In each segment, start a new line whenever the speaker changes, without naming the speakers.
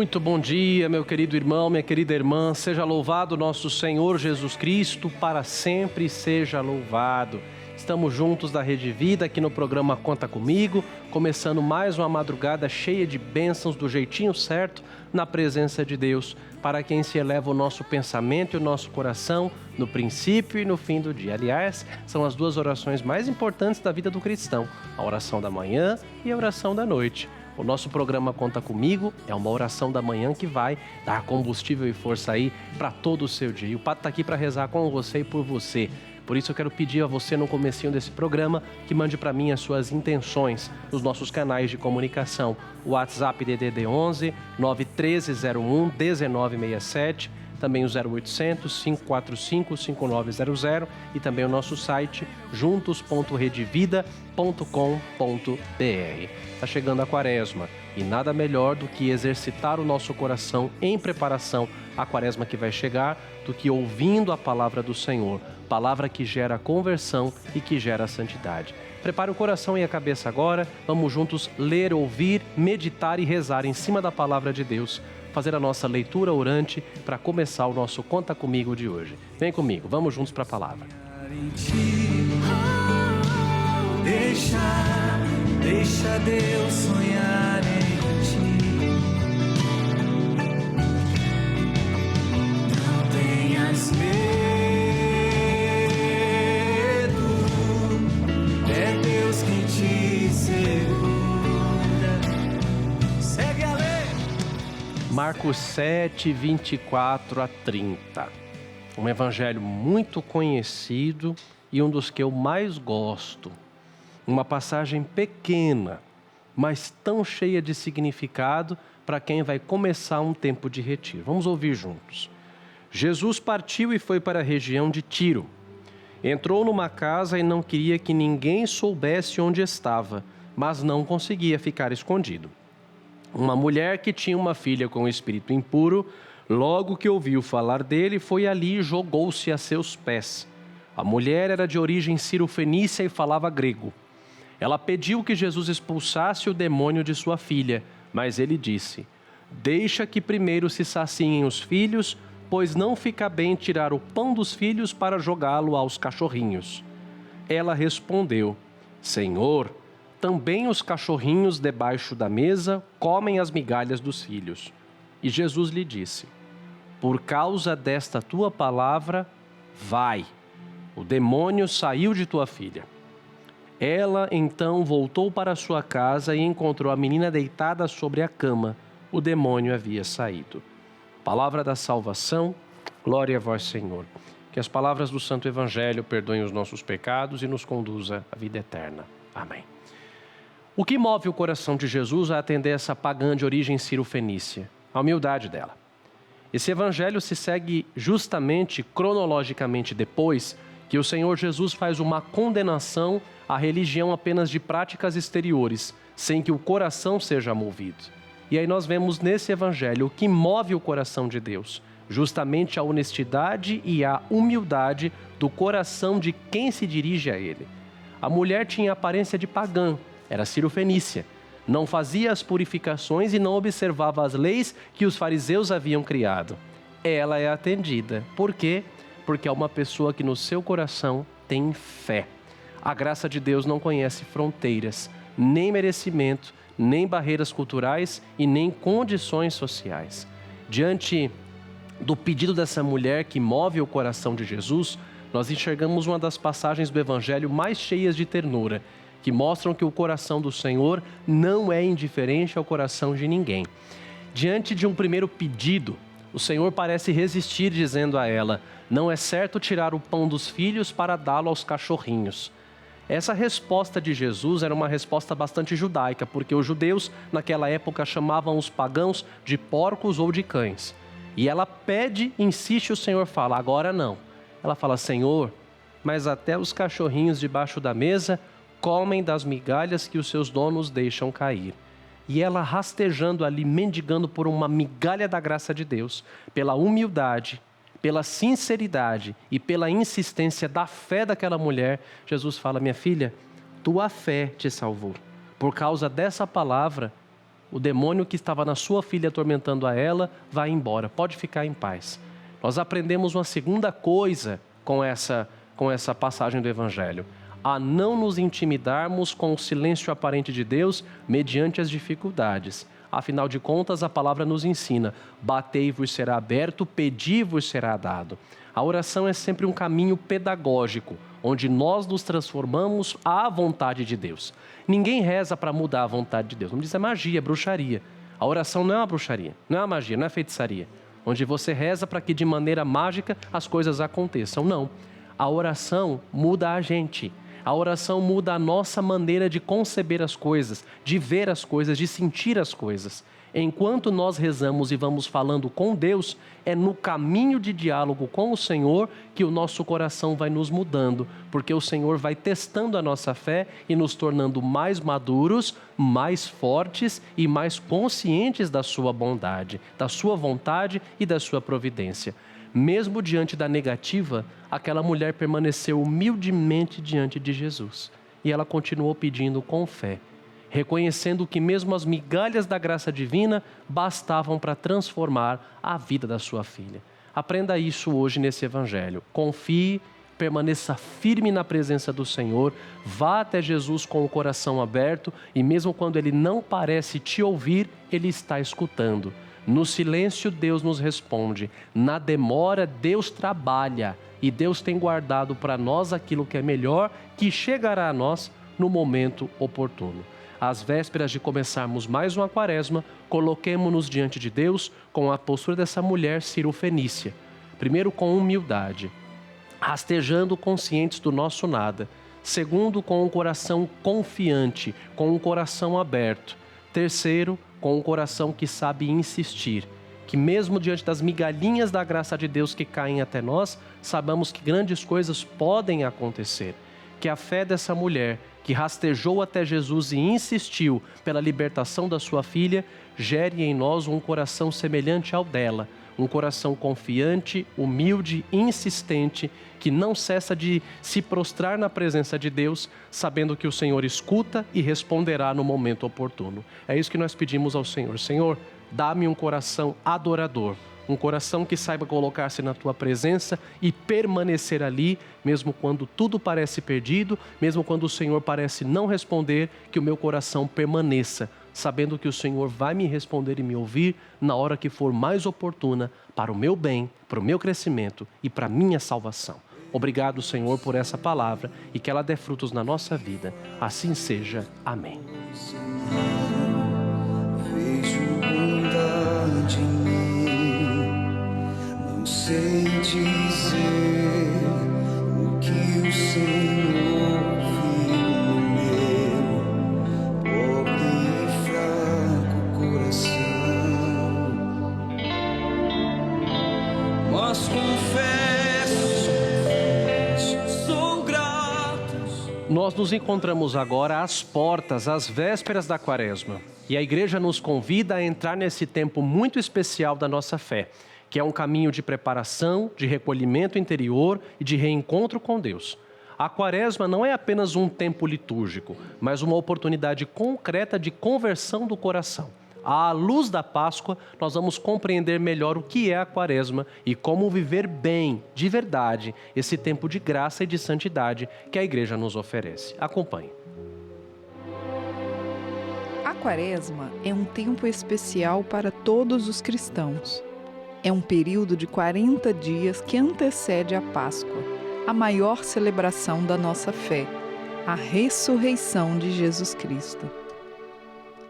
Muito bom dia, meu querido irmão, minha querida irmã. Seja louvado nosso Senhor Jesus Cristo, para sempre seja louvado. Estamos juntos da Rede Vida, aqui no programa Conta Comigo, começando mais uma madrugada cheia de bênçãos do jeitinho certo, na presença de Deus, para quem se eleva o nosso pensamento e o nosso coração no princípio e no fim do dia. Aliás, são as duas orações mais importantes da vida do cristão, a oração da manhã e a oração da noite. O nosso programa Conta Comigo é uma oração da manhã que vai dar combustível e força aí para todo o seu dia. E o Padre está aqui para rezar com você e por você. Por isso eu quero pedir a você no comecinho desse programa que mande para mim as suas intenções nos nossos canais de comunicação. O WhatsApp DDD 11 91301 1967, também o 0800 545 5900 e também o nosso site juntos.redevida.com.br. Está chegando a quaresma e nada melhor do que exercitar o nosso coração em preparação à quaresma que vai chegar, do que ouvindo a palavra do Senhor, palavra que gera conversão e que gera santidade. Prepare o coração e a cabeça agora, vamos juntos ler, ouvir, meditar e rezar em cima da palavra de Deus, fazer a nossa leitura orante para começar o nosso Conta Comigo de hoje. Vem comigo, vamos juntos para a palavra.
Deixa Deus sonhar em ti. Não tenhas medo, é Deus quem te segura. Segue a lei.
Marcos 7, 24 a 30. Um evangelho muito conhecido e um dos que eu mais gosto. Uma passagem pequena, mas tão cheia de significado para quem vai começar um tempo de retiro. Vamos ouvir juntos. Jesus partiu e foi para a região de Tiro. Entrou numa casa e não queria que ninguém soubesse onde estava, mas não conseguia ficar escondido. Uma mulher que tinha uma filha com espírito impuro, logo que ouviu falar dele, foi ali e jogou-se a seus pés. A mulher era de origem cirofenícia e falava grego. Ela pediu que Jesus expulsasse o demônio de sua filha, mas ele disse: deixa que primeiro se saciem os filhos, pois não fica bem tirar o pão dos filhos para jogá-lo aos cachorrinhos. Ela respondeu: Senhor, também os cachorrinhos debaixo da mesa comem as migalhas dos filhos. E Jesus lhe disse: por causa desta tua palavra, vai, o demônio saiu de tua filha. Ela então voltou para sua casa e encontrou a menina deitada sobre a cama. O demônio havia saído. Palavra da salvação, glória a vós, Senhor. Que as palavras do Santo Evangelho perdoem os nossos pecados e nos conduza à vida eterna. Amém. O que move o coração de Jesus a atender essa pagã de origem cirofenícia? A humildade dela. Esse Evangelho se segue justamente, cronologicamente depois, que o Senhor Jesus faz uma condenação à religião apenas de práticas exteriores, sem que o coração seja movido. E aí nós vemos nesse Evangelho o que move o coração de Deus, justamente a honestidade e a humildade do coração de quem se dirige a Ele. A mulher tinha aparência de pagã, era cirofenícia, não fazia as purificações e não observava as leis que os fariseus haviam criado. Ela é atendida. Por quê? Porque é uma pessoa que no seu coração tem fé. A graça de Deus não conhece fronteiras, nem merecimento, nem barreiras culturais e nem condições sociais. Diante do pedido dessa mulher que move o coração de Jesus, nós enxergamos uma das passagens do Evangelho mais cheias de ternura, que mostram que o coração do Senhor não é indiferente ao coração de ninguém. Diante de um primeiro pedido, o Senhor parece resistir, dizendo a ela: não é certo tirar o pão dos filhos para dá-lo aos cachorrinhos. Essa resposta de Jesus era uma resposta bastante judaica, porque os judeus naquela época chamavam os pagãos de porcos ou de cães. E ela pede, insiste, o Senhor fala: agora não. Ela fala: Senhor, mas até os cachorrinhos debaixo da mesa comem das migalhas que os seus donos deixam cair. E ela rastejando ali, mendigando por uma migalha da graça de Deus, pela humildade, pela sinceridade e pela insistência da fé daquela mulher, Jesus fala: minha filha, tua fé te salvou. Por causa dessa palavra, O demônio que estava na sua filha atormentando a ela vai embora, pode ficar em paz. Nós aprendemos uma segunda coisa com essa passagem do Evangelho: a não nos intimidarmos com o silêncio aparente de Deus mediante as dificuldades. Afinal de contas, a palavra nos ensina: batei-vos será aberto, pedi-vos será dado. A oração é sempre um caminho pedagógico, onde nós nos transformamos à vontade de Deus. Ninguém reza para mudar a vontade de Deus. Não diz é magia, é bruxaria. A oração não é uma bruxaria, não é uma magia, não é feitiçaria, onde você reza para que de maneira mágica as coisas aconteçam. Não. A oração muda a gente. A oração muda a nossa maneira de conceber as coisas, de ver as coisas, de sentir as coisas. Enquanto nós rezamos e vamos falando com Deus, é no caminho de diálogo com o Senhor que o nosso coração vai nos mudando, porque o Senhor vai testando a nossa fé e nos tornando mais maduros, mais fortes e mais conscientes da sua bondade, da sua vontade e da sua providência. Mesmo diante da negativa, aquela mulher permaneceu humildemente diante de Jesus e ela continuou pedindo com fé, reconhecendo que mesmo as migalhas da graça divina bastavam para transformar a vida da sua filha. Aprenda isso hoje nesse Evangelho. Confie, permaneça firme na presença do Senhor, vá até Jesus com o coração aberto e mesmo quando Ele não parece te ouvir, Ele está escutando. No silêncio, Deus nos responde. Na demora, Deus trabalha e Deus tem guardado para nós aquilo que é melhor, que chegará a nós no momento oportuno. Às vésperas de começarmos mais uma quaresma, coloquemo-nos diante de Deus com a postura dessa mulher cirofenícia. Primeiro, com humildade, rastejando conscientes do nosso nada. Segundo, com um coração confiante, com um coração aberto. Terceiro, com um coração que sabe insistir, que mesmo diante das migalhinhas da graça de Deus que caem até nós, sabemos que grandes coisas podem acontecer. Que a fé dessa mulher, que rastejou até Jesus e insistiu pela libertação da sua filha, gere em nós um coração semelhante ao dela, um coração confiante, humilde, insistente, que não cessa de se prostrar na presença de Deus, sabendo que o Senhor escuta e responderá no momento oportuno. É isso que nós pedimos ao Senhor. Senhor, dá-me um coração adorador, um coração que saiba colocar-se na Tua presença e permanecer ali, mesmo quando tudo parece perdido, mesmo quando o Senhor parece não responder, que o meu coração permaneça, sabendo que o Senhor vai me responder e me ouvir na hora que for mais oportuna para o meu bem, para o meu crescimento e para a minha salvação. Obrigado, Senhor, por essa palavra e que ela dê frutos na nossa vida. Assim seja. Amém.
Vejo bondade em mim, não sei dizer o que o Senhor viu no meu pobre e fraco coração, mas confesso, sou grato.
Nós nos encontramos agora às portas, às vésperas da Quaresma. E a igreja nos convida a entrar nesse tempo muito especial da nossa fé, que é um caminho de preparação, de recolhimento interior e de reencontro com Deus. A Quaresma não é apenas um tempo litúrgico, mas uma oportunidade concreta de conversão do coração. À luz da Páscoa, nós vamos compreender melhor o que é a Quaresma e como viver bem, de verdade, esse tempo de graça e de santidade que a igreja nos oferece. Acompanhe.
A Quaresma é um tempo especial para todos os cristãos. É um período de 40 dias que antecede a Páscoa, a maior celebração da nossa fé, a ressurreição de Jesus Cristo.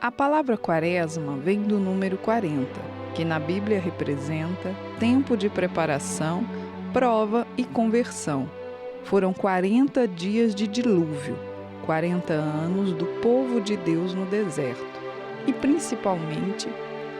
A palavra Quaresma vem do número 40, que na Bíblia representa tempo de preparação, prova e conversão. Foram 40 dias de dilúvio, 40 anos do povo de Deus no deserto e, principalmente,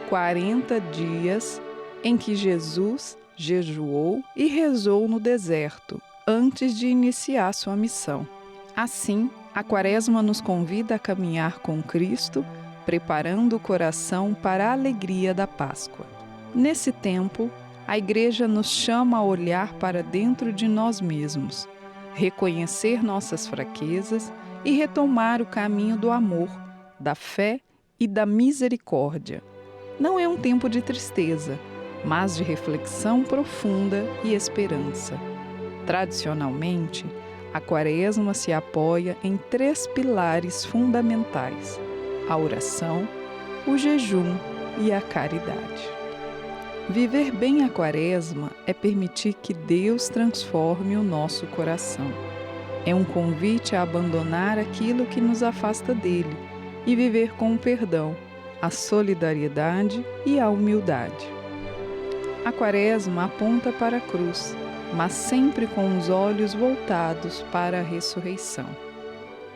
40 dias em que Jesus jejuou e rezou no deserto antes de iniciar sua missão. Assim, a Quaresma nos convida a caminhar com Cristo, preparando o coração para a alegria da Páscoa. Nesse tempo, a Igreja nos chama a olhar para dentro de nós mesmos, reconhecer nossas fraquezas e retomar o caminho do amor, da fé e da misericórdia. Não é um tempo de tristeza, mas de reflexão profunda e esperança. Tradicionalmente, a Quaresma se apoia em 3 pilares fundamentais: a oração, o jejum e a caridade. Viver bem a Quaresma é permitir que Deus transforme o nosso coração. É um convite a abandonar aquilo que nos afasta dele e viver com o perdão, a solidariedade e a humildade. A Quaresma aponta para a cruz, mas sempre com os olhos voltados para a ressurreição.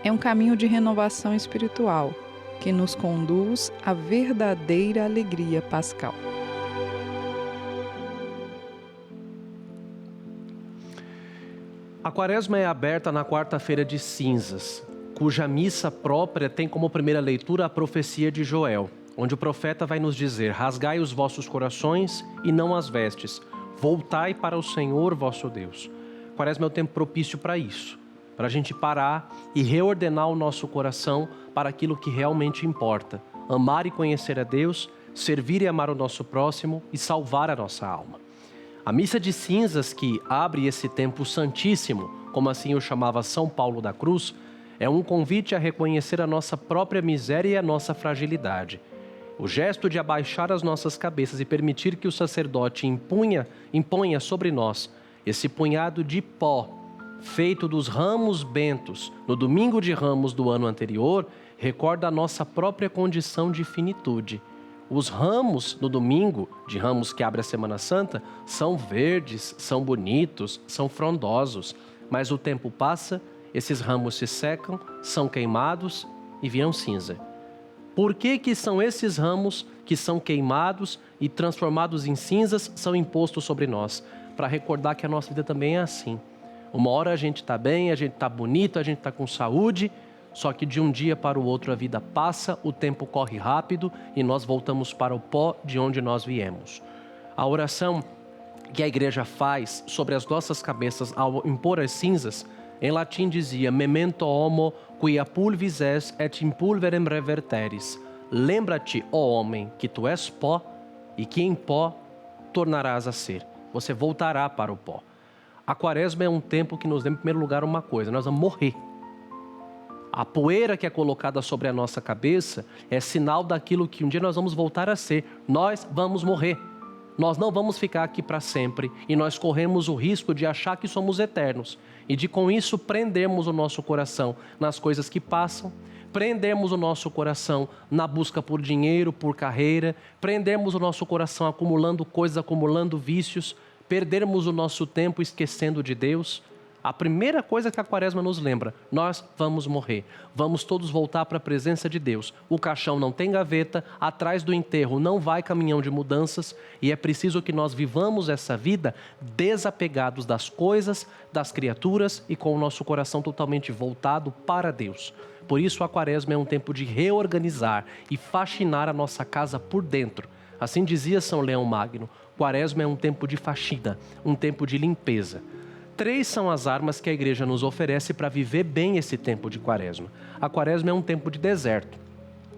É um caminho de renovação espiritual que nos conduz à verdadeira alegria pascal.
A Quaresma é aberta na quarta-feira de cinzas, cuja missa própria tem como primeira leitura a profecia de Joel, onde o profeta vai nos dizer: rasgai os vossos corações e não as vestes, voltai para o Senhor vosso Deus. Quaresma é o tempo propício para isso, para a gente parar e reordenar o nosso coração para aquilo que realmente importa: amar e conhecer a Deus, servir e amar o nosso próximo e salvar a nossa alma. A missa de cinzas, que abre esse tempo santíssimo, como assim o chamava São Paulo da Cruz, é um convite a reconhecer a nossa própria miséria e a nossa fragilidade. O gesto de abaixar as nossas cabeças e permitir que o sacerdote imponha sobre nós esse punhado de pó, feito dos ramos bentos no domingo de Ramos do ano anterior, recorda a nossa própria condição de finitude. Os ramos no domingo de Ramos, que abre a Semana Santa, são verdes, são bonitos, são frondosos, mas o tempo passa, esses ramos se secam, são queimados e viram cinza. Por que são esses ramos que são queimados e transformados em cinzas são impostos sobre nós? Para recordar que a nossa vida também é assim. Uma hora a gente está bem, a gente está bonito, a gente está com saúde, só que de um dia para o outro a vida passa, o tempo corre rápido e nós voltamos para o pó de onde nós viemos. A oração que a igreja faz sobre as nossas cabeças ao impor as cinzas, em latim dizia: memento homo quia pulvis es et in pulverem reverteris. Lembra-te, ó homem, que tu és pó e que em pó tornarás a ser. Você voltará para o pó. A Quaresma é um tempo que nos lembra, em primeiro lugar, uma coisa: nós vamos morrer. A poeira que é colocada sobre a nossa cabeça é sinal daquilo que um dia nós vamos voltar a ser. Nós vamos morrer. Nós não vamos ficar aqui para sempre e nós corremos o risco de achar que somos eternos e de com isso prendermos o nosso coração nas coisas que passam, prendermos o nosso coração na busca por dinheiro, por carreira, prendermos o nosso coração acumulando coisas, acumulando vícios, perdermos o nosso tempo esquecendo de Deus. A primeira coisa que a Quaresma nos lembra: nós vamos morrer, vamos todos voltar para a presença de Deus. O caixão não tem gaveta, atrás do enterro não vai caminhão de mudanças e é preciso que nós vivamos essa vida desapegados das coisas, das criaturas e com o nosso coração totalmente voltado para Deus. Por isso a Quaresma é um tempo de reorganizar e faxinar a nossa casa por dentro. Assim dizia São Leão Magno: Quaresma é um tempo de faxina, um tempo de limpeza. 3 são as armas que a igreja nos oferece para viver bem esse tempo de Quaresma. A Quaresma é um tempo de deserto.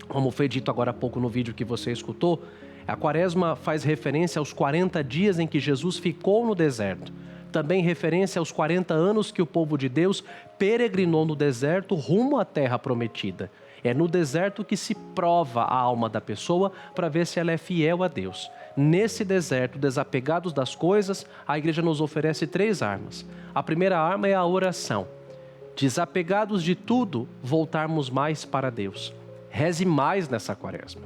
Como foi dito agora há pouco no vídeo que você escutou, a Quaresma faz referência aos 40 dias em que Jesus ficou no deserto. Também referência aos 40 anos que o povo de Deus peregrinou no deserto rumo à terra prometida. É no deserto que se prova a alma da pessoa para ver se ela é fiel a Deus. Nesse deserto, desapegados das coisas, a igreja nos oferece 3 armas. A primeira arma é a oração. Desapegados de tudo, voltarmos mais para Deus. Reze mais nessa Quaresma.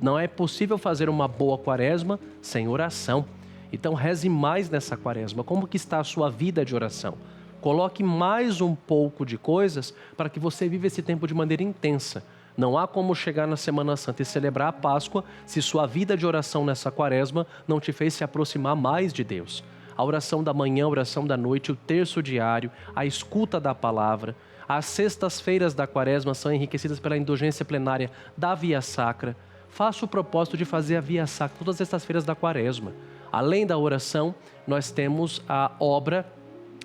Não é possível fazer uma boa Quaresma sem oração. Então reze mais nessa Quaresma. Como que está a sua vida de oração? Coloque mais um pouco de coisas para que você viva esse tempo de maneira intensa. Não há como chegar na Semana Santa e celebrar a Páscoa se sua vida de oração nessa Quaresma não te fez se aproximar mais de Deus. A oração da manhã, a oração da noite, o terço diário, a escuta da palavra. As sextas-feiras da Quaresma são enriquecidas pela indulgência plenária da Via Sacra. Faça o propósito de fazer a Via Sacra todas as sextas-feiras da Quaresma. Além da oração, nós temos a obra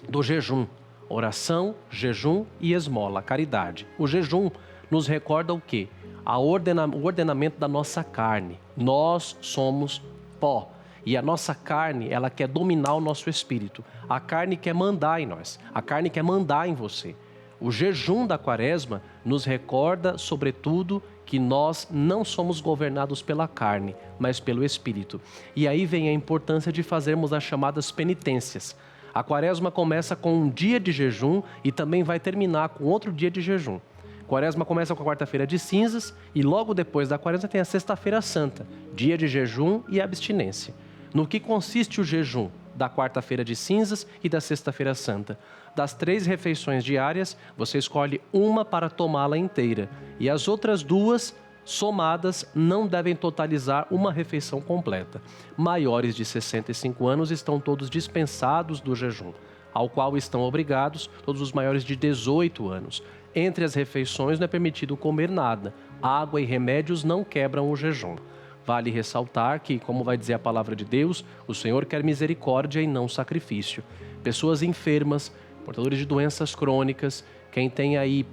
do jejum. Oração, jejum e esmola, caridade. O jejum nos recorda o quê? o ordenamento da nossa carne. Nós somos pó. E a nossa carne, ela quer dominar o nosso espírito. A carne quer mandar em nós. A carne quer mandar em você. O jejum da quaresma nos recorda, sobretudo, que nós não somos governados pela carne, mas pelo espírito. E aí vem a importância de fazermos as chamadas penitências. A quaresma começa com um dia de jejum e também vai terminar com outro dia de jejum. A quaresma começa com a quarta-feira de cinzas e logo depois da quaresma tem a sexta-feira santa, dia de jejum e abstinência. No que consiste o jejum da quarta-feira de cinzas e da sexta-feira santa? Das 3 refeições diárias, você escolhe uma para tomá-la inteira. E as outras 2, somadas, não devem totalizar uma refeição completa. Maiores de 65 anos estão todos dispensados do jejum, ao qual estão obrigados todos os maiores de 18 anos. Entre as refeições não é permitido comer nada. Água e remédios não quebram o jejum. Vale ressaltar que, como vai dizer a palavra de Deus, o Senhor quer misericórdia e não sacrifício. Pessoas enfermas, portadores de doenças crônicas, quem tem aí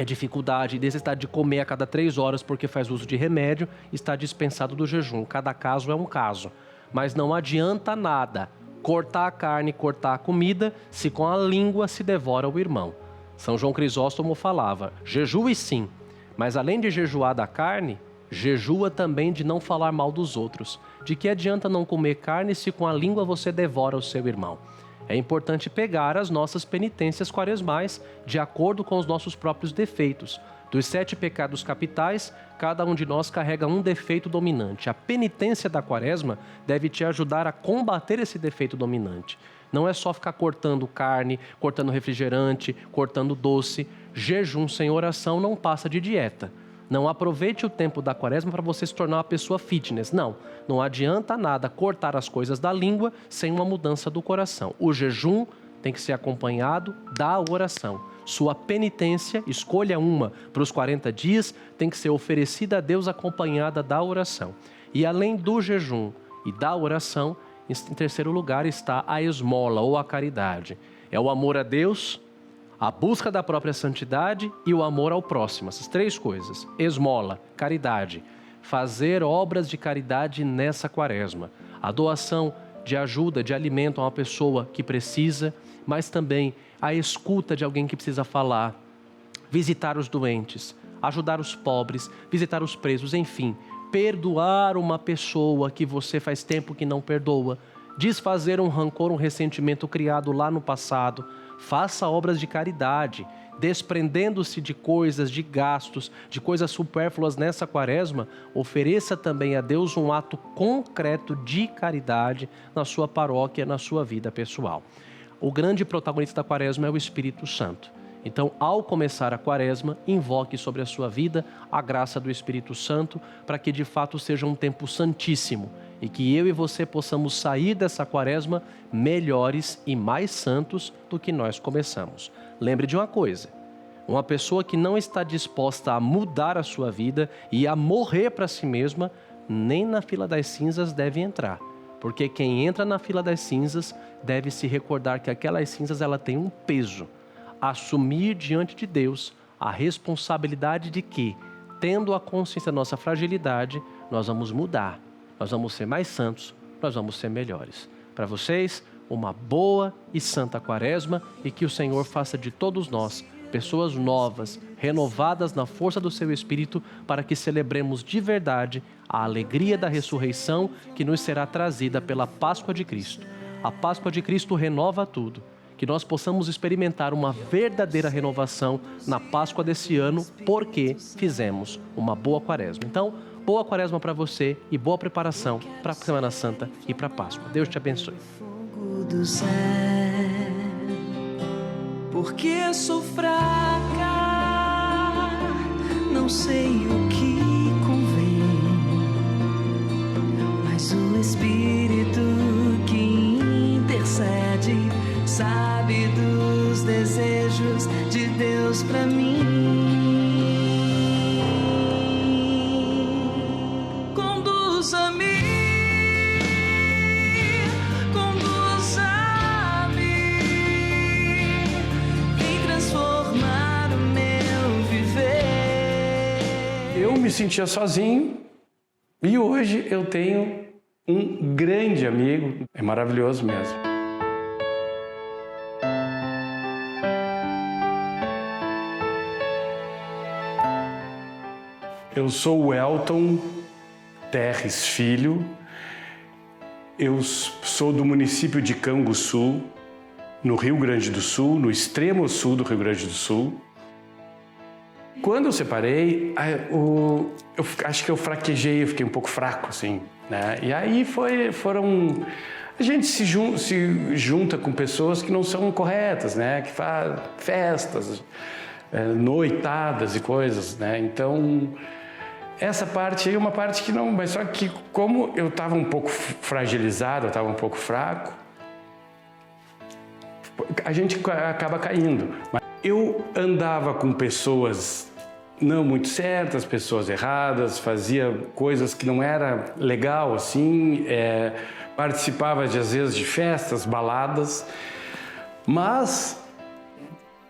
dificuldade e necessidade de comer a cada 3 horas porque faz uso de remédio, está dispensado do jejum. Cada caso é um caso. Mas não adianta nada cortar a carne, cortar a comida, se com a língua se devora o irmão. São João Crisóstomo falava, jejue sim, mas além de jejuar da carne, jejua também de não falar mal dos outros. De que adianta não comer carne se com a língua você devora o seu irmão? É importante pegar as nossas penitências quaresmais de acordo com os nossos próprios defeitos. Dos 7 pecados capitais, cada um de nós carrega um defeito dominante. A penitência da quaresma deve te ajudar a combater esse defeito dominante. Não é só ficar cortando carne, cortando refrigerante, cortando doce. Jejum sem oração não passa de dieta. Não aproveite o tempo da quaresma para você se tornar uma pessoa fitness. Não adianta nada cortar as coisas da língua sem uma mudança do coração. O jejum tem que ser acompanhado da oração. Sua penitência, escolha uma para os 40 dias, tem que ser oferecida a Deus acompanhada da oração. E além do jejum e da oração, em terceiro lugar está a esmola ou a caridade. É o amor a Deus, a busca da própria santidade e o amor ao próximo. Essas 3 coisas. Esmola, caridade. Fazer obras de caridade nessa quaresma. A doação de ajuda, de alimento a uma pessoa que precisa, mas também a escuta de alguém que precisa falar. Visitar os doentes, ajudar os pobres, visitar os presos, enfim. Perdoar uma pessoa que você faz tempo que não perdoa. Desfazer um rancor, um ressentimento criado lá no passado. Faça obras de caridade, desprendendo-se de coisas, de gastos, de coisas supérfluas nessa quaresma. Ofereça também a Deus um ato concreto de caridade na sua paróquia, na sua vida pessoal. O grande protagonista da quaresma é o Espírito Santo. Então, ao começar a quaresma, invoque sobre a sua vida a graça do Espírito Santo para que de fato seja um tempo santíssimo e que eu e você possamos sair dessa quaresma melhores e mais santos do que nós começamos. Lembre de uma coisa, uma pessoa que não está disposta a mudar a sua vida e a morrer para si mesma, nem na fila das cinzas deve entrar. Porque quem entra na fila das cinzas deve se recordar que aquelas cinzas ela tem um peso. Assumir diante de Deus a responsabilidade de que, tendo a consciência da nossa fragilidade, nós vamos mudar, nós vamos ser mais santos, nós vamos ser melhores. Para vocês, uma boa e santa quaresma e que o Senhor faça de todos nós pessoas novas, renovadas na força do seu Espírito, para que celebremos de verdade a alegria da ressurreição que nos será trazida pela Páscoa de Cristo. A Páscoa de Cristo renova tudo. Que nós possamos experimentar uma verdadeira renovação na Páscoa desse ano, porque fizemos uma boa quaresma. Então, boa quaresma para você e boa preparação para a Semana Santa e para a Páscoa. Deus te abençoe.
Fogo do céu, porque sou fraca, não sei o que convém, mas o Espírito que intercede sabe dos desejos de Deus pra mim. Conduza-me, conduza-me, vem transformar o meu viver.
Eu
sentia sozinho e hoje eu tenho um grande amigo. É maravilhoso mesmo. Eu sou o Elton Terres Filho. Eu sou do município de Canguçu, no Rio Grande do Sul, no extremo sul do Rio Grande do Sul. Quando eu separei, eu acho que eu fraquejei, eu fiquei um pouco fraco, assim, né? E aí a gente se junta com pessoas que não são corretas, né? Que fazem festas, noitadas e coisas, né? Então, essa parte aí é uma parte que não... Mas só que como eu estava um pouco fragilizado, eu estava um pouco fraco, a gente acaba caindo. Eu andava com pessoas não muito certas, pessoas erradas, fazia coisas que não era legal, assim, participava às vezes de festas, baladas, mas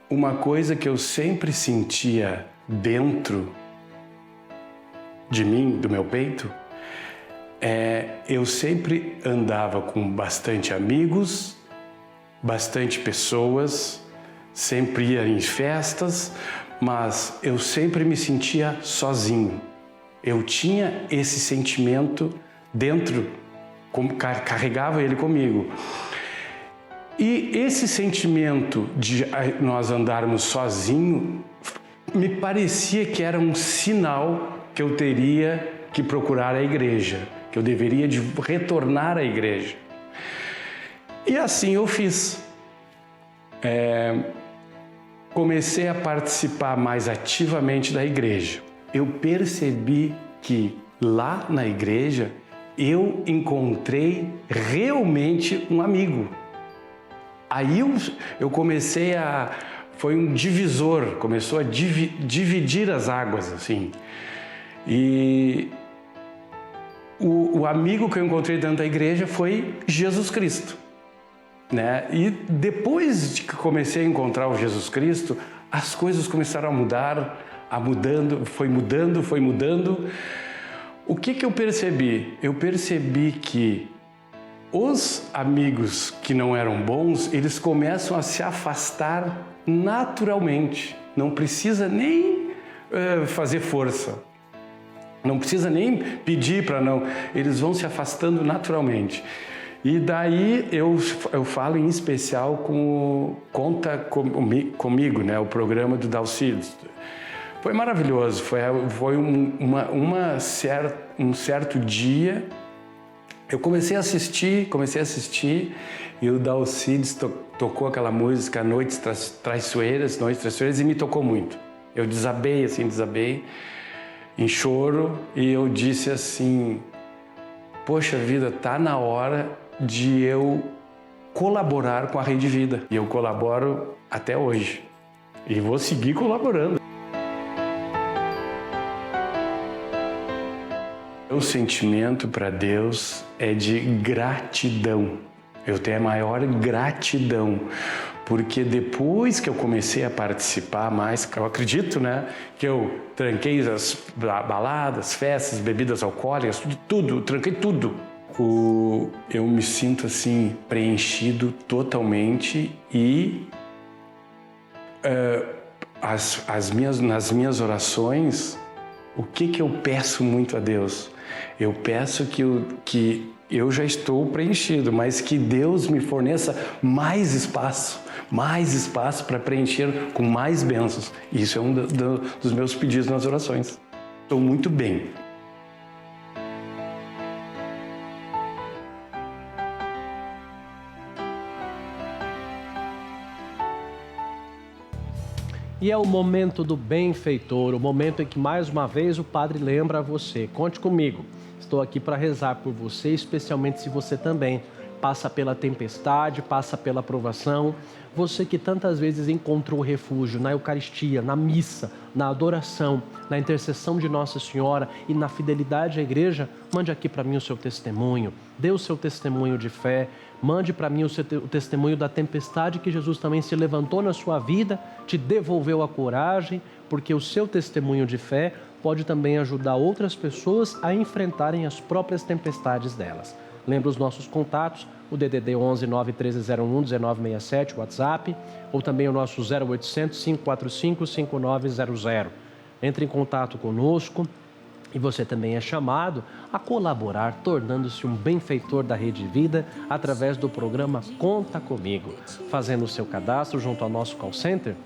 uma coisa que eu sempre sentia dentro de mim, do meu peito, eu sempre andava com bastante amigos, bastante pessoas, sempre ia em festas, mas eu sempre me sentia sozinho. Eu tinha esse sentimento dentro, carregava ele comigo. E esse sentimento de nós andarmos sozinhos me parecia que era um sinal que eu teria que procurar a igreja, que eu deveria de retornar à igreja. E assim eu fiz. Comecei a participar mais ativamente da igreja. Eu percebi que lá na igreja eu encontrei realmente um amigo. Aí eu comecei foi um divisor, começou a dividir as águas, assim. E o amigo que eu encontrei dentro da igreja foi Jesus Cristo, né? E depois de que comecei a encontrar o Jesus Cristo, as coisas começaram a mudar, foi mudando. O que eu percebi? Eu percebi que os amigos que não eram bons, eles começam a se afastar naturalmente. Não precisa nem fazer força. Não precisa nem pedir para não. Eles vão se afastando naturalmente. E daí eu falo em especial com Conta Comigo, né? O programa do Dalcides. Foi maravilhoso. Foi um certo dia. Eu comecei a assistir e o Dalcides tocou aquela música Noites Traiçoeiras e me tocou muito. Eu desabei em choro e eu disse assim: poxa vida, tá na hora de eu colaborar com a Rede Vida. E eu colaboro até hoje e vou seguir colaborando. O sentimento para Deus é de gratidão. Eu tenho a maior gratidão, porque depois que eu comecei a participar mais, eu acredito, né, que eu tranquei as baladas, festas, bebidas alcoólicas, tudo, tranquei tudo. Eu me sinto assim preenchido totalmente e nas minhas orações, o que eu peço muito a Deus? Eu peço que eu já estou preenchido, mas que Deus me forneça mais espaço para preencher com mais bênçãos. Isso é um dos meus pedidos nas orações. Estou muito bem.
E é o momento do benfeitor, o momento em que mais uma vez o Padre lembra a você. Conte comigo, estou aqui para rezar por você, especialmente se você também passa pela tempestade, passa pela provação. Você que tantas vezes encontrou refúgio na Eucaristia, na missa, na adoração, na intercessão de Nossa Senhora e na fidelidade à Igreja, mande aqui para mim o seu testemunho, dê o seu testemunho de fé, mande para mim o testemunho da tempestade que Jesus também se levantou na sua vida, te devolveu a coragem, porque o seu testemunho de fé pode também ajudar outras pessoas a enfrentarem as próprias tempestades delas. Lembra os nossos contatos, o DDD 11 91301 1967, o WhatsApp, ou também o nosso 0800 545 5900. Entre em contato conosco e você também é chamado a colaborar, tornando-se um benfeitor da Rede Vida através do programa Conta Comigo. Fazendo o seu cadastro junto ao nosso call center,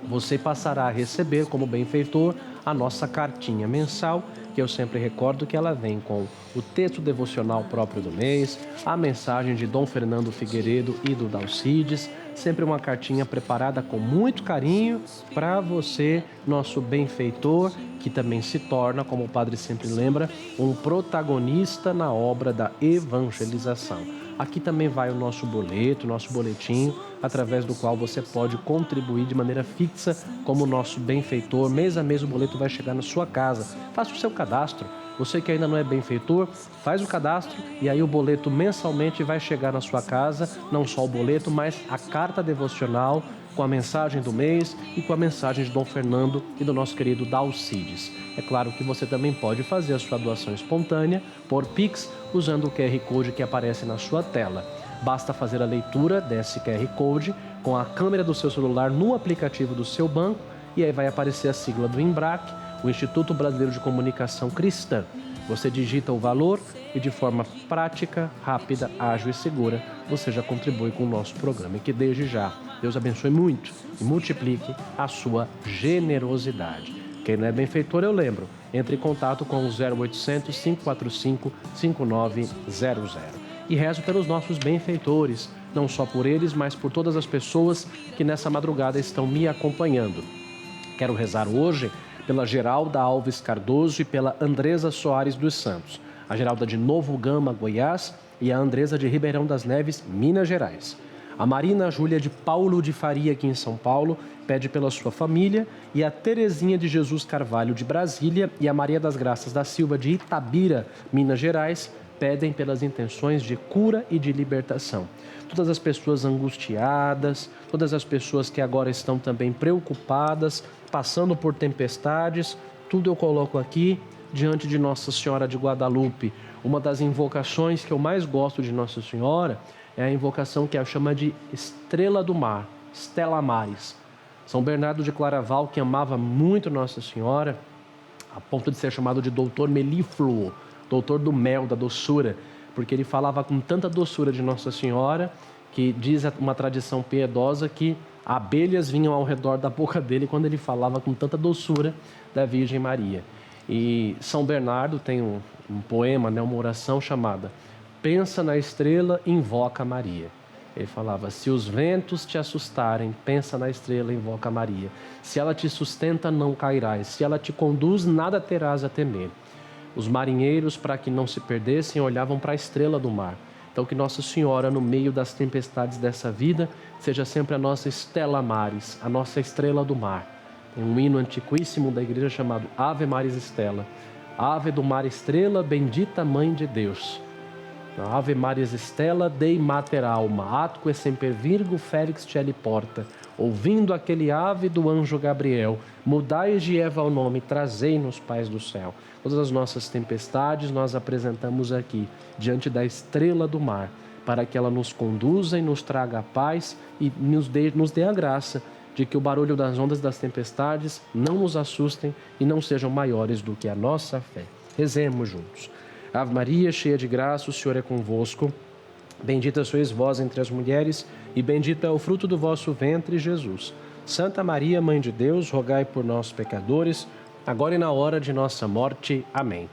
você passará a receber como benfeitor a nossa cartinha mensal, que eu sempre recordo que ela vem com o texto devocional próprio do mês, a mensagem de Dom Fernando Figueiredo e do Dalcides, sempre uma cartinha preparada com muito carinho para você, nosso benfeitor, que também se torna, como o padre sempre lembra, um protagonista na obra da evangelização. Aqui também vai o nosso boleto, nosso boletim, através do qual você pode contribuir de maneira fixa como nosso benfeitor. Mês a mês o boleto vai chegar na sua casa. Faça o seu cadastro. Você que ainda não é benfeitor, faz o cadastro e aí o boleto mensalmente vai chegar na sua casa. Não só o boleto, mas a carta devocional com a mensagem do mês e com a mensagem de Dom Fernando e do nosso querido Dalcides. É claro que você também pode fazer a sua doação espontânea por Pix usando o QR Code que aparece na sua tela. Basta fazer a leitura desse QR Code com a câmera do seu celular no aplicativo do seu banco e aí vai aparecer a sigla do INBRAC, o Instituto Brasileiro de Comunicação Cristã. Você digita o valor e de forma prática, rápida, ágil e segura, você já contribui com o nosso programa. E que desde já Deus abençoe muito e multiplique a sua generosidade. Quem não é benfeitor, eu lembro, entre em contato com o 0800 545 5900. E rezo pelos nossos benfeitores, não só por eles, mas por todas as pessoas que nessa madrugada estão me acompanhando. Quero rezar hoje pela Geralda Alves Cardoso e pela Andresa Soares dos Santos, a Geralda de Novo Gama, Goiás, e a Andresa de Ribeirão das Neves, Minas Gerais. A Marina Júlia de Paulo de Faria, aqui em São Paulo, pede pela sua família, e a Terezinha de Jesus Carvalho, de Brasília, e a Maria das Graças da Silva, de Itabira, Minas Gerais, pedem pelas intenções de cura e de libertação. Todas as pessoas angustiadas, todas as pessoas que agora estão também preocupadas, passando por tempestades, tudo eu coloco aqui diante de Nossa Senhora de Guadalupe. Uma das invocações que eu mais gosto de Nossa Senhora é a invocação que ela chama de Estrela do Mar, Stella Maris. São Bernardo de Claraval, que amava muito Nossa Senhora, a ponto de ser chamado de doutor melífluo, doutor do mel, da doçura, porque ele falava com tanta doçura de Nossa Senhora, que diz uma tradição piedosa que abelhas vinham ao redor da boca dele quando ele falava com tanta doçura da Virgem Maria. E São Bernardo tem um poema, uma oração chamada Pensa na estrela, invoca Maria. Ele falava, se os ventos te assustarem, pensa na estrela, invoca Maria. Se ela te sustenta, não cairás. Se ela te conduz, nada terás a temer. Os marinheiros, para que não se perdessem, olhavam para a estrela do mar. Então que Nossa Senhora, no meio das tempestades dessa vida, seja sempre a nossa Stella Maris, a nossa estrela do mar. Tem um hino antiquíssimo da igreja chamado Ave Maris Stella. Ave do mar estrela, bendita Mãe de Deus. Ave Maris Stella, Dei Mater Alma, atque semper virgo Felix Celi Porta. Ouvindo aquele ave do anjo Gabriel, mudai de Eva o nome, trazei-nos paz do céu. Todas as nossas tempestades nós apresentamos aqui, diante da estrela do mar, para que ela nos conduza e nos traga a paz e nos dê a graça de que o barulho das ondas das tempestades não nos assustem e não sejam maiores do que a nossa fé. Rezemos juntos. Ave Maria, cheia de graça, o Senhor é convosco. Bendita sois vós entre as mulheres, e bendito é o fruto do vosso ventre, Jesus. Santa Maria, Mãe de Deus, rogai por nós, pecadores, agora e na hora de nossa morte. Amém.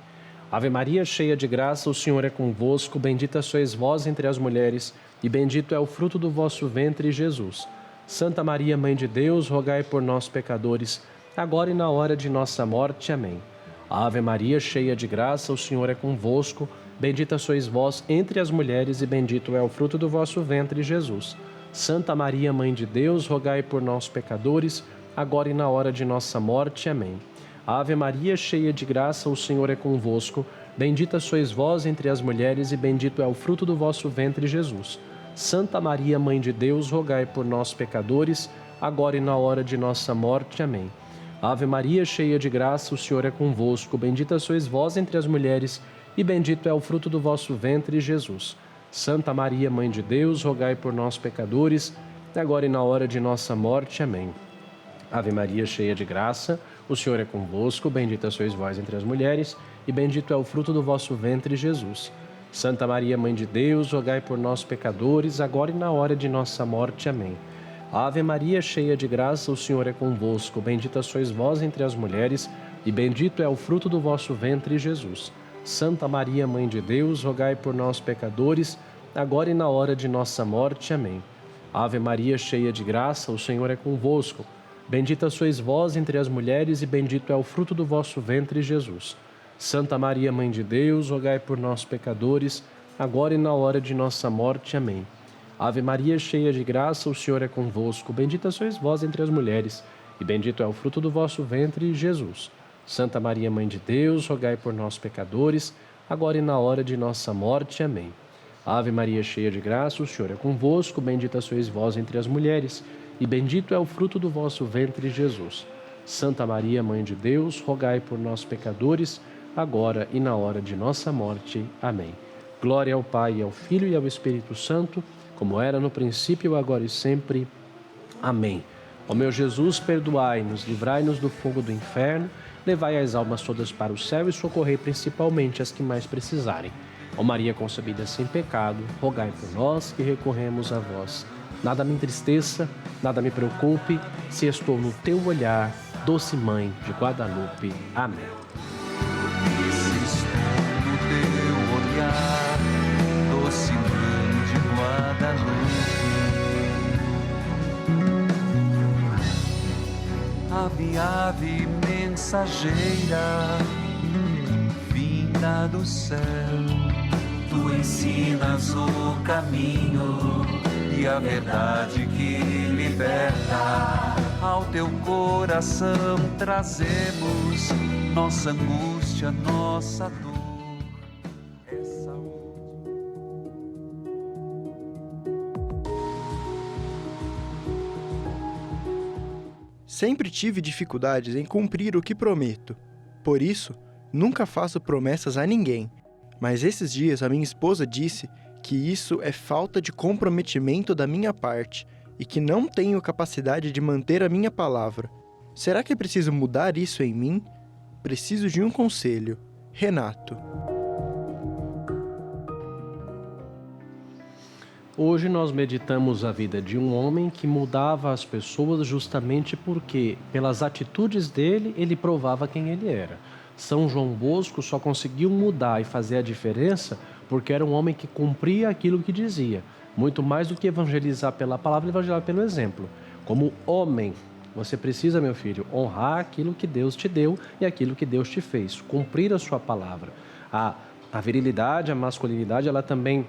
Ave Maria, cheia de graça, o Senhor é convosco. Bendita sois vós entre as mulheres, e bendito é o fruto do vosso ventre, Jesus. Santa Maria, Mãe de Deus, rogai por nós, pecadores, agora e na hora de nossa morte. Amém. Ave Maria, cheia de graça, o Senhor é convosco. Bendita sois vós entre as mulheres, e bendito é o fruto do vosso ventre, Jesus. Santa Maria, Mãe de Deus, rogai por nós, pecadores, agora e na hora de nossa morte. Amém. Ave Maria, cheia de graça, o Senhor é convosco. Bendita sois vós entre as mulheres, e bendito é o fruto do vosso ventre, Jesus. Santa Maria, Mãe de Deus, rogai por nós, pecadores, agora e na hora de nossa morte. Amém. Ave Maria, cheia de graça, o Senhor é convosco. Bendita sois vós entre as mulheres, e bendito é o fruto do vosso ventre, Jesus. Santa Maria, Mãe de Deus, rogai por nós, pecadores, agora e na hora de nossa morte. Amém. Ave Maria, cheia de graça, o Senhor é convosco. Bendita sois vós entre as mulheres, e bendito é o fruto do vosso ventre, Jesus. Santa Maria, Mãe de Deus, rogai por nós, pecadores, agora e na hora de nossa morte. Amém. Ave Maria, cheia de graça, o Senhor é convosco. Bendita sois vós entre as mulheres, e bendito é o fruto do vosso ventre, Jesus. Santa Maria, Mãe de Deus, rogai por nós, pecadores, agora e na hora de nossa morte. Amém. Ave Maria, cheia de graça, o Senhor é convosco. Bendita sois vós entre as mulheres, e bendito é o fruto do vosso ventre, Jesus. Santa Maria, Mãe de Deus, rogai por nós, pecadores, agora e na hora de nossa morte. Amém. Ave Maria, cheia de graça, o Senhor é convosco. Bendita sois vós entre as mulheres, e bendito é o fruto do vosso ventre, Jesus. Santa Maria, Mãe de Deus, rogai por nós, pecadores, agora e na hora de nossa morte. Amém. Ave Maria, cheia de graça, o Senhor é convosco. Bendita sois vós entre as mulheres, e bendito é o fruto do vosso ventre, Jesus. Santa Maria, Mãe de Deus, rogai por nós, pecadores, agora e na hora de nossa morte. Amém. Glória ao Pai, ao Filho e ao Espírito Santo, como era no princípio, agora e sempre. Amém. Ó meu Jesus, perdoai-nos, livrai-nos do fogo do inferno, levai as almas todas para o céu e socorrei principalmente as que mais precisarem. Ó Maria concebida sem pecado, rogai por nós que recorremos a vós. Nada me entristeça, nada me preocupe, se estou no teu olhar, doce Mãe de Guadalupe. Amém.
Se estou no teu olhar, doce Mãe de Guadalupe. Ave, ave mensageira, vinda do céu, tu ensinas o caminho e a verdade que liberta. Ao teu coração trazemos nossa angústia, nossa dor.
Sempre tive dificuldades em cumprir o que prometo. Por isso, nunca faço promessas a ninguém. Mas esses dias a minha esposa disse que isso é falta de comprometimento da minha parte e que não tenho capacidade de manter a minha palavra. Será que é preciso mudar isso em mim? Preciso de um conselho. Renato.
Hoje nós meditamos a vida de um homem que mudava as pessoas justamente porque, pelas atitudes dele, ele provava quem ele era. São João Bosco só conseguiu mudar e fazer a diferença porque era um homem que cumpria aquilo que dizia. Muito mais do que evangelizar pela palavra, evangelizar pelo exemplo. Como homem, você precisa, meu filho, honrar aquilo que Deus te deu e aquilo que Deus te fez. Cumprir a sua palavra. A virilidade, a masculinidade, ela também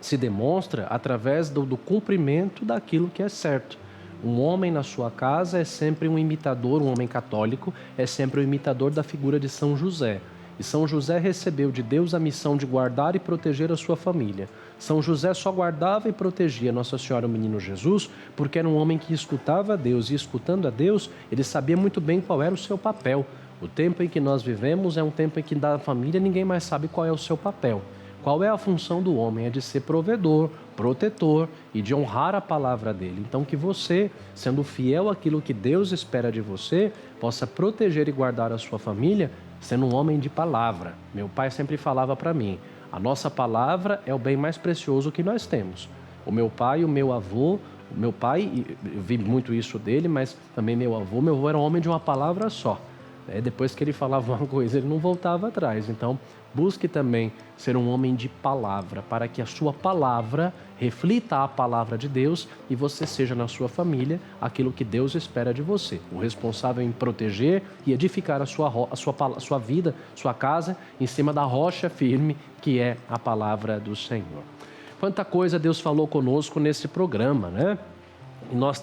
se demonstra através do cumprimento daquilo que é certo. Um homem na sua casa é sempre um imitador, um homem católico é sempre um imitador da figura de São José. E São José recebeu de Deus a missão de guardar e proteger a sua família. São José só guardava e protegia Nossa Senhora, o menino Jesus, porque era um homem que escutava a Deus. E escutando a Deus, ele sabia muito bem qual era o seu papel. O tempo em que nós vivemos é um tempo em que da família ninguém mais sabe qual é o seu papel. Qual é a função do homem? É de ser provedor, protetor e de honrar a palavra dele. Então que você, sendo fiel àquilo que Deus espera de você, possa proteger e guardar a sua família, sendo um homem de palavra. Meu pai sempre falava para mim, a nossa palavra é o bem mais precioso que nós temos. O meu pai e o meu avô, o meu pai, eu vi muito isso dele, mas também meu avô era um homem de uma palavra só. Depois que ele falava uma coisa, ele não voltava atrás. Então, busque também ser um homem de palavra, para que a sua palavra reflita a palavra de Deus e você seja na sua família aquilo que Deus espera de você. O responsável em proteger e edificar a sua vida, sua casa, em cima da rocha firme que é a palavra do Senhor. Quanta coisa Deus falou conosco nesse programa, né? E nós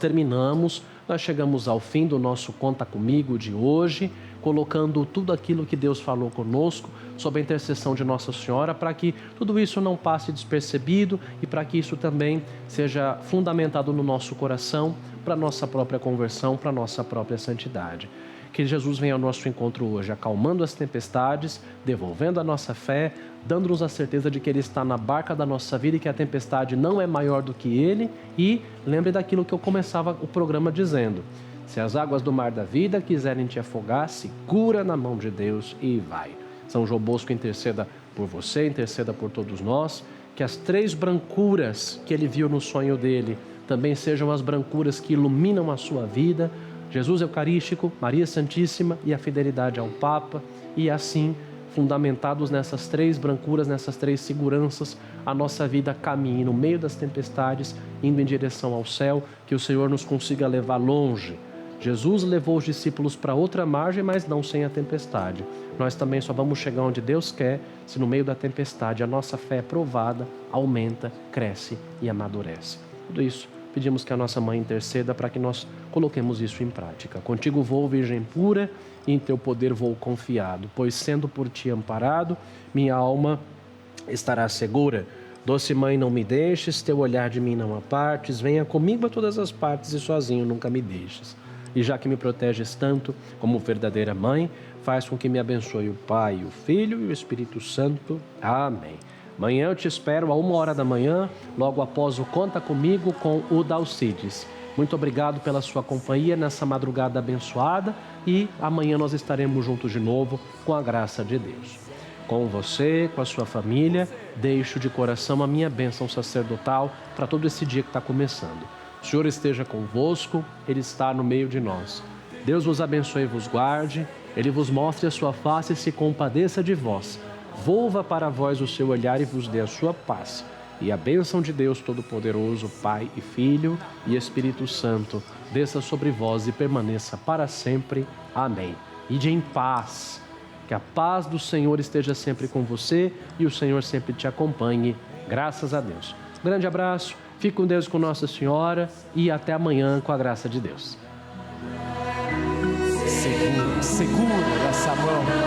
chegamos ao fim do nosso Conta Comigo de hoje, colocando tudo aquilo que Deus falou conosco, sob a intercessão de Nossa Senhora, para que tudo isso não passe despercebido e para que isso também seja fundamentado no nosso coração, para a nossa própria conversão, para a nossa própria santidade. Que Jesus venha ao nosso encontro hoje, acalmando as tempestades, devolvendo a nossa fé, dando-nos a certeza de que Ele está na barca da nossa vida e que a tempestade não é maior do que Ele. E lembre daquilo que eu começava o programa dizendo: se as águas do mar da vida quiserem te afogar, segura na mão de Deus e vai. São João Bosco interceda por você, interceda por todos nós, que as 3 brancuras que ele viu no sonho dele também sejam as brancuras que iluminam a sua vida, Jesus Eucarístico, Maria Santíssima e a fidelidade ao Papa, e assim, fundamentados nessas 3 brancuras, nessas 3 seguranças, a nossa vida caminhe no meio das tempestades, indo em direção ao céu, que o Senhor nos consiga levar longe. Jesus levou os discípulos para outra margem, mas não sem a tempestade. Nós também só vamos chegar onde Deus quer se no meio da tempestade a nossa fé é provada, aumenta, cresce e amadurece. Tudo isso pedimos que a nossa Mãe interceda para que nós coloquemos isso em prática. Contigo vou, Virgem pura, e em teu poder vou confiado, pois sendo por ti amparado, minha alma estará segura. Doce Mãe, não me deixes, teu olhar de mim não apartes, venha comigo a todas as partes e sozinho nunca me deixes. E já que me proteges tanto como verdadeira Mãe, faz com que me abençoe o Pai, o Filho e o Espírito Santo. Amém. Amanhã eu te espero a 1h da manhã, logo após o Conta Comigo com o Dalcides. Muito obrigado pela sua companhia nessa madrugada abençoada e amanhã nós estaremos juntos de novo com a graça de Deus. Com você, com a sua família, deixo de coração a minha bênção sacerdotal para todo esse dia que está começando. O Senhor esteja convosco, Ele está no meio de nós. Deus vos abençoe e vos guarde, Ele vos mostre a sua face e se compadeça de vós. Volva para vós o seu olhar e vos dê a sua paz. E a bênção de Deus Todo-Poderoso, Pai e Filho e Espírito Santo, desça sobre vós e permaneça para sempre. Amém. Ide em paz. Que a paz do Senhor esteja sempre com você e o Senhor sempre te acompanhe. Graças a Deus. Grande abraço. Fique com Deus, com Nossa Senhora e até amanhã com a graça de Deus.
Segura essa mão.